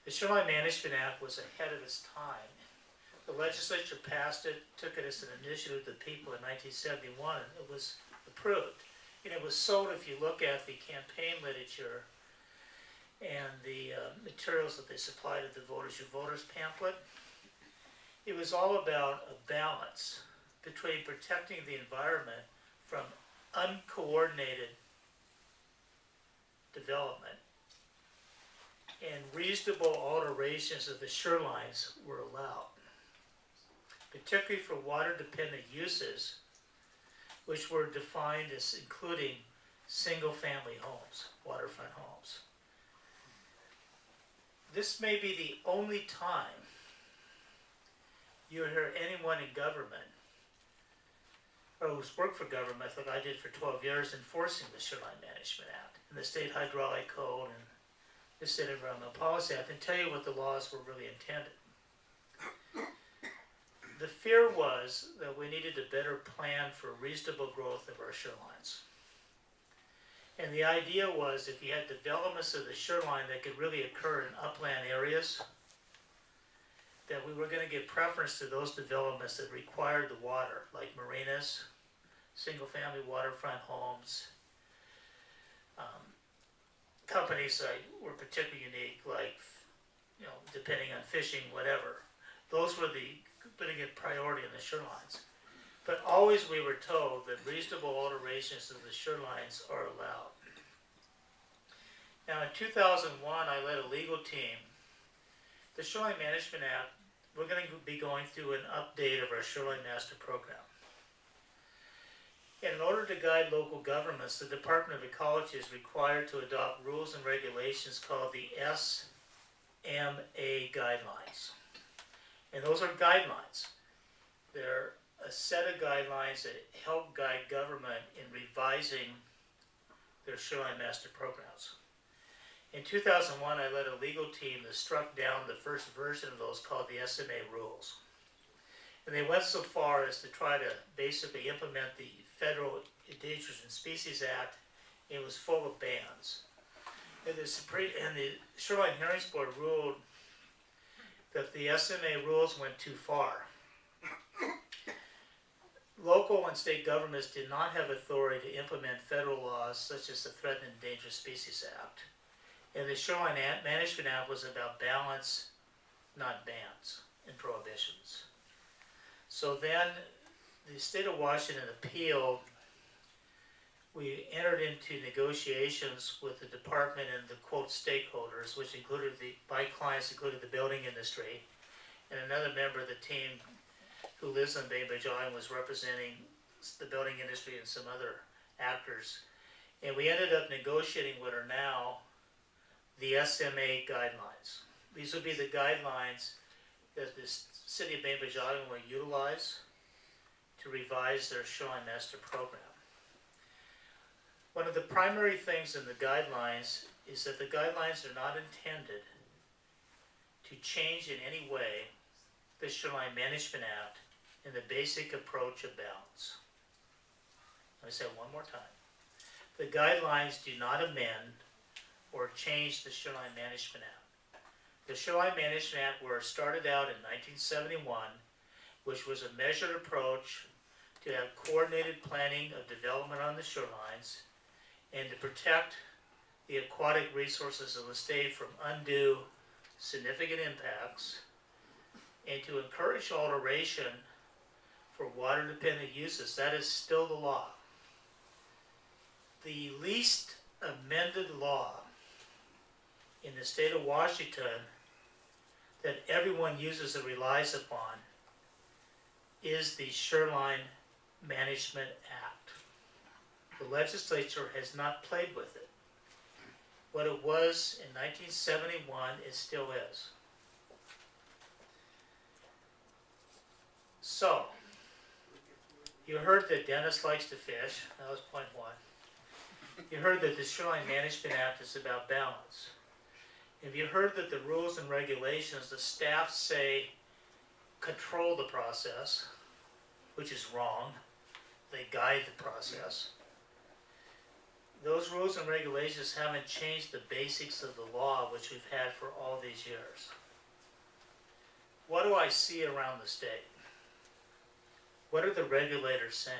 The Shoreline Management Act was ahead of its time. The legislature passed it, took it as an initiative to the people in 1971, and it was approved. And it was sold, if you look at the campaign literature and the materials that they supplied to the voters, your voters pamphlet, it was all about a balance between protecting the environment from uncoordinated development and reasonable alterations of the shorelines were allowed, particularly for water-dependent uses, which were defined as including single-family homes, waterfront homes. This may be the only time you hear anyone in government, or who's worked for government, like I did for 12 years, enforcing the Shoreline Management Act and the State Hydraulic Code and the State Environmental Policy Act, and tell you what the laws were really intended. The fear was that we needed a better plan for reasonable growth of our shorelines. And the idea was if you had developments of the shoreline that could really occur in upland areas, that we were going to give preference to those developments that required the water, like marinas, single-family waterfront homes, companies that were particularly unique, like, depending on fishing, whatever. Those were putting a priority in the shorelines. But always we were told that reasonable alterations of the shorelines are allowed. Now in 2001, I led a legal team. The Shoreline Management Act, we're going to be going through an update of our Shoreline Master Program. And in order to guide local governments, the Department of Ecology is required to adopt rules and regulations called the SMA guidelines. And those are guidelines. They're a set of guidelines that help guide government in revising their Shoreline Master Programs. In 2001, I led a legal team that struck down the first version of those called the SMA rules. And they went so far as to try to basically implement the Federal Endangered Species Act. It was full of bans. And the Shoreline Hearings Board ruled that the SMA rules went too far. Local and state governments did not have authority to implement federal laws such as the Threatened and Endangered Species Act. And the Shoreline Management Act was about balance, not bans and prohibitions. So then the state of Washington appealed. We entered into negotiations with the department and the quote stakeholders, which included my clients included the building industry, and another member of the team who lives on Bainbridge Island was representing the building industry and some other actors. And we ended up negotiating what are now the SMA guidelines. These would be the guidelines that the city of Bainbridge Island will utilize to revise their Shoreline Master Program. One of the primary things in the guidelines is that the guidelines are not intended to change in any way the Shoreline Management Act and the basic approach of balance. Let me say it one more time. The guidelines do not amend or change the Shoreline Management Act. The Shoreline Management Act, where it started out in 1971, which was a measured approach to have coordinated planning of development on the shorelines and to protect the aquatic resources of the state from undue significant impacts and to encourage alteration for water-dependent uses. That is still the law. The least amended law in the state of Washington that everyone uses and relies upon is the Shoreline Management Act. The legislature has not played with it. What it was in 1971, it still is. So, you heard that Dennis likes to fish. That was point one. You heard that the Shoreline Management Act is about balance. Have you heard that the rules and regulations, the staff say control the process, which is wrong. They guide the process. those rules and regulations haven't changed the basics of the law which we've had for all these years. What do I see around the state? What are the regulators saying?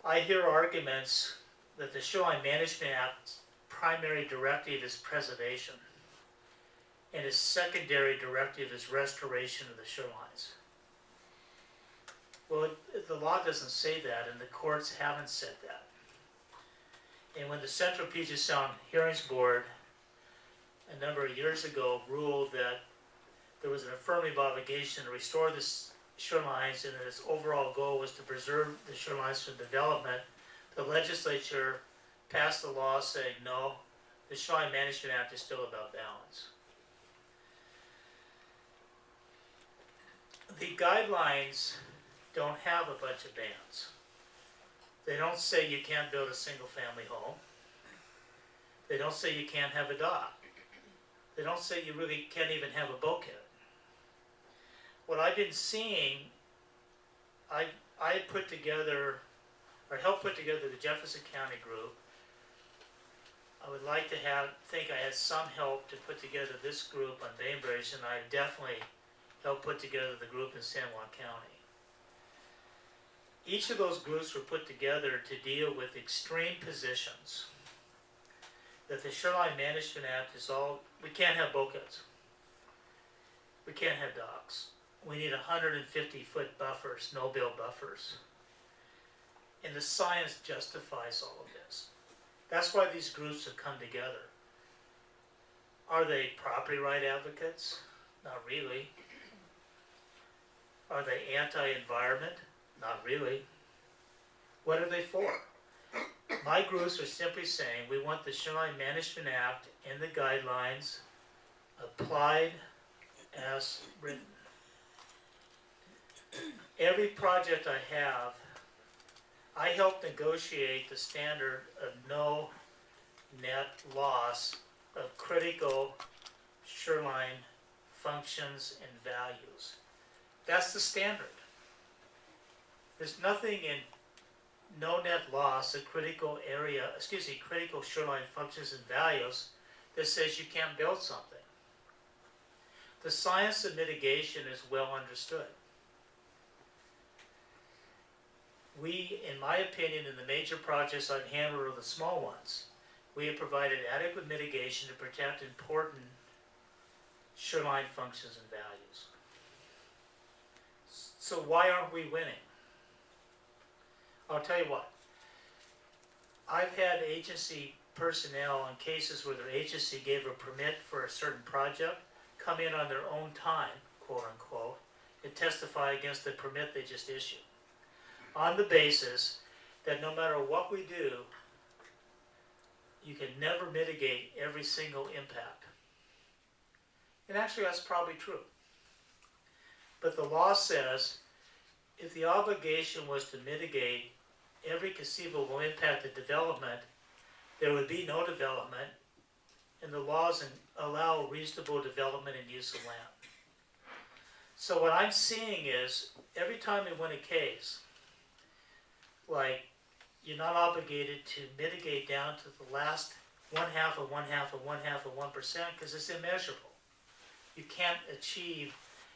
I hear arguments that the Shoreline Management Act's primary directive is preservation, and its secondary directive is restoration of the shorelines. Well, the law doesn't say that, and the courts haven't said that. And when the Central Puget Sound Hearings Board a number of years ago ruled that there was an affirmative obligation to restore the shorelines and that its overall goal was to preserve the shorelines from development, the legislature passed a law saying, no, the Shoreline Management Act is still about balance. The guidelines don't have a bunch of bans. They don't say you can't build a single family home. They don't say you can't have a dock. They don't say you really can't even have a bulkhead. What I've been seeing, I put together, or helped put together the Jefferson County group. I would like to think I had some help to put together this group on Bainbridge, and I definitely helped put together the group in San Juan County. Each of those groups were put together to deal with extreme positions. That the Shoreline Management Act is all, we can't have bulkheads. We can't have docks. We need 150-foot buffers, no-bill buffers. And the science justifies all of this. That's why these groups have come together. Are they property right advocates? Not really. Are they anti-environment? Not really. What are they for? My groups are simply saying we want the Shoreline Management Act and the guidelines applied as written. Every project I have, I help negotiate the standard of no net loss of critical shoreline functions and values. That's the standard. There's nothing in no net loss of critical shoreline functions and values that says you can't build something. The science of mitigation is well understood. We, in my opinion, in the major projects I've handled or the small ones, we have provided adequate mitigation to protect important shoreline functions and values. So why aren't we winning? I'll tell you what. I've had agency personnel in cases where their agency gave a permit for a certain project come in on their own time, quote unquote, and testify against the permit they just issued, on the basis that no matter what we do, you can never mitigate every single impact. And actually that's probably true. But the law says if the obligation was to mitigate every conceivable impact of development, there would be no development, and the laws allow reasonable development and use of land. So what I'm seeing is, every time we win a case, like, you're not obligated to mitigate down to the last 1/2 of 1/2 of 1/2 of 1%, because it's immeasurable. You can't achieve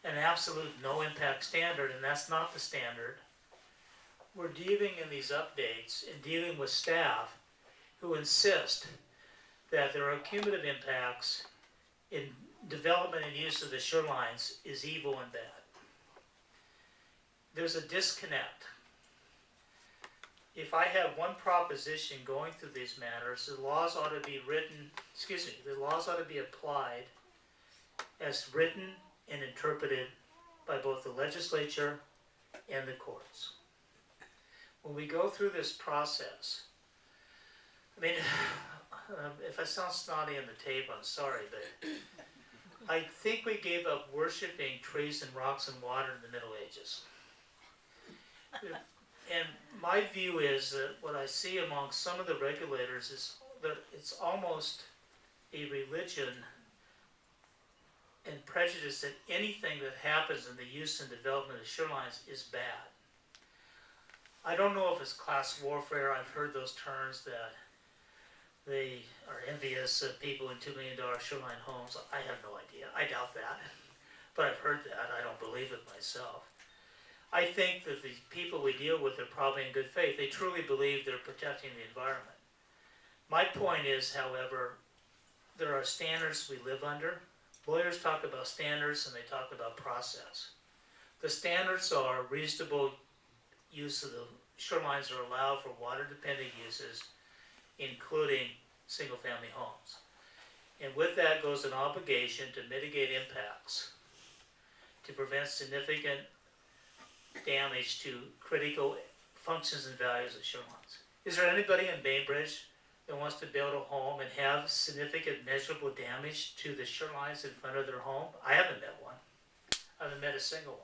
an absolute no impact standard, and that's not the standard. We're dealing in these updates and dealing with staff who insist that there are cumulative impacts in development and use of the shorelines is evil and bad. There's a disconnect. If I have one proposition going through these matters, the laws ought to be the laws ought to be applied as written and interpreted by both the legislature and the courts. When we go through this process, I mean, if I sound snotty on the tape, I'm sorry, but I think we gave up worshiping trees and rocks and water in the Middle Ages. And my view is that what I see among some of the regulators is that it's almost a religion and prejudice that anything that happens in the use and development of shorelines is bad. I don't know if it's class warfare. I've heard those terms that they are envious of people in $2 million shoreline homes. I have no idea. I doubt that. But I've heard that. I don't believe it myself. I think that the people we deal with are probably in good faith. They truly believe they're protecting the environment. My point is, however, there are standards we live under. Lawyers talk about standards and they talk about process. The standards are reasonable use of the shorelines are allowed for water-dependent uses, including single-family homes. And with that goes an obligation to mitigate impacts, to prevent significant damage to critical functions and values of shorelines. Is there anybody in Bainbridge that wants to build a home and have significant measurable damage to the shorelines in front of their home? I haven't met one. I haven't met a single one.